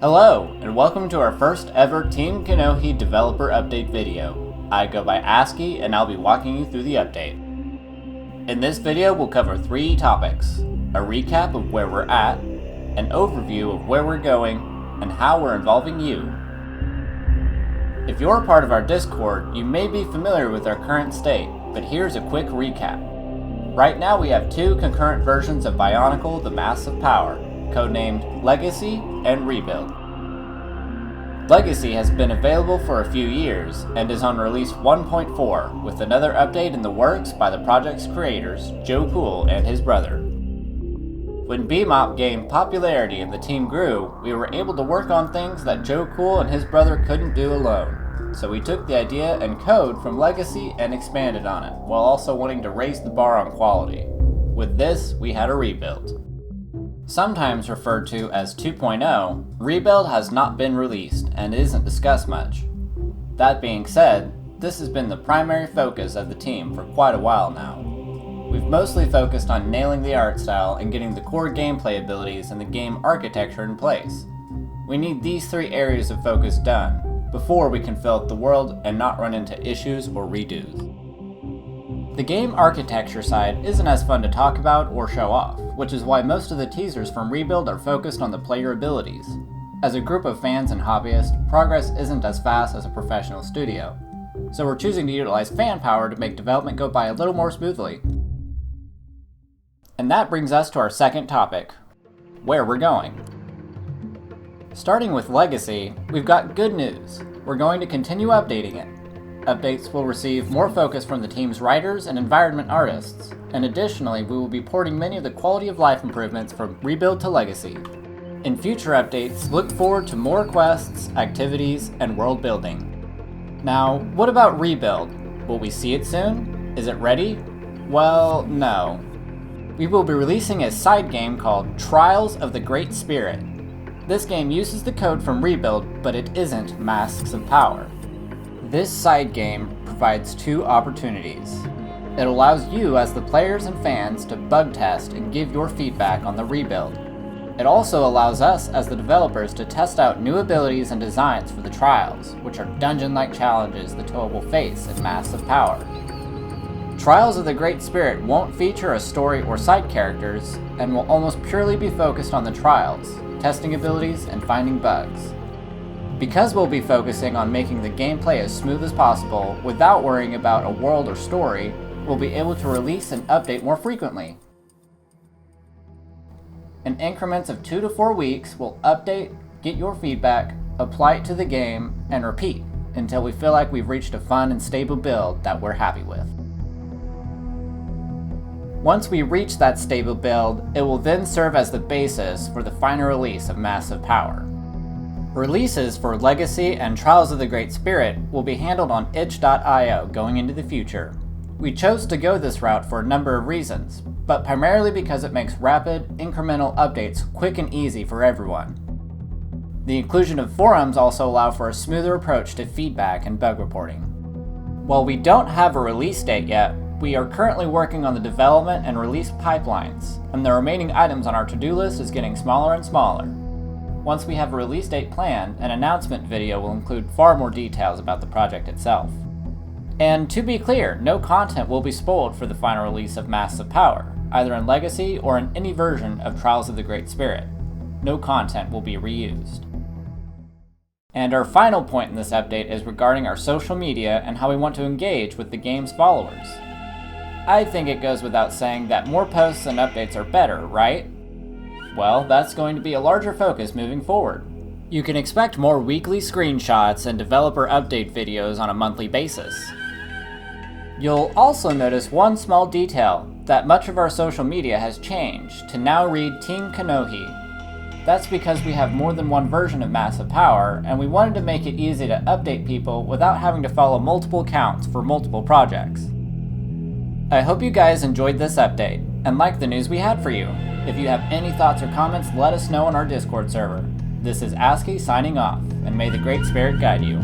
Hello, and welcome to our first ever Team Kanohi developer update video. I go by ASCII, and I'll be walking you through the update. In this video, we'll cover 3 topics: a recap of where we're at, an overview of where we're going, and how we're involving you. If you're a part of our Discord, you may be familiar with our current state, but here's a quick recap. Right now we have 2 concurrent versions of Bionicle, the Mass of Power, codenamed Legacy and Rebuild. Legacy has been available for a few years and is on release 1.4, with another update in the works by the project's creators, Joe Cool and his brother. When Bebop gained popularity and the team grew, we were able to work on things that Joe Cool and his brother couldn't do alone. So we took the idea and code from Legacy and expanded on it, while also wanting to raise the bar on quality. With this, we had a rebuild. Sometimes referred to as 2.0, Rebuild has not been released and isn't discussed much. That being said, this has been the primary focus of the team for quite a while now. We've mostly focused on nailing the art style and getting the core gameplay abilities and the game architecture in place. We need these 3 areas of focus done before we can fill out the world and not run into issues or redos. The game architecture side isn't as fun to talk about or show off, which is why most of the teasers from Rebuild are focused on the player abilities. As a group of fans and hobbyists, progress isn't as fast as a professional studio, so we're choosing to utilize fan power to make development go by a little more smoothly. And that brings us to our second topic: where we're going. Starting with Legacy, we've got good news. We're going to continue updating it. Updates will receive more focus from the team's writers and environment artists, and additionally we will be porting many of the quality of life improvements from Rebuild to Legacy. In future updates, look forward to more quests, activities, and world building. Now, what about Rebuild? Will we see it soon? Is it ready? Well, no. We will be releasing a side game called Trials of the Great Spirit. This game uses the code from Rebuild, but it isn't Masks of Power. This side game provides 2 opportunities. It allows you as the players and fans to bug test and give your feedback on the rebuild. It also allows us as the developers to test out new abilities and designs for the trials, which are dungeon-like challenges the toad will face in Masks of Power. Trials of the Great Spirit won't feature a story or side characters, and will almost purely be focused on the trials, testing abilities, and finding bugs. Because we'll be focusing on making the gameplay as smooth as possible without worrying about a world or story, we'll be able to release and update more frequently. In increments of 2 to 4 weeks, we'll update, get your feedback, apply it to the game, and repeat until we feel like we've reached a fun and stable build that we're happy with. Once we reach that stable build, it will then serve as the basis for the final release of Masks of Power. Releases for Legacy and Trials of the Great Spirit will be handled on itch.io going into the future. We chose to go this route for a number of reasons, but primarily because it makes rapid, incremental updates quick and easy for everyone. The inclusion of forums also allow for a smoother approach to feedback and bug reporting. While we don't have a release date yet, we are currently working on the development and release pipelines, and the remaining items on our to-do list is getting smaller and smaller. Once we have a release date planned, an announcement video will include far more details about the project itself. And to be clear, no content will be spoiled for the final release of Masks of Power, either in Legacy or in any version of Trials of the Great Spirit. No content will be reused. And our final point in this update is regarding our social media and how we want to engage with the game's followers. I think it goes without saying that more posts and updates are better, right? Well, that's going to be a larger focus moving forward. You can expect more weekly screenshots and developer update videos on a monthly basis. You'll also notice one small detail, that much of our social media has changed to now read Team Kanohi. That's because we have more than one version of Masks of Power, and we wanted to make it easy to update people without having to follow multiple accounts for multiple projects. I hope you guys enjoyed this update, and liked the news we had for you. If you have any thoughts or comments, let us know on our Discord server. This is ASCII signing off, and may the Great Spirit guide you.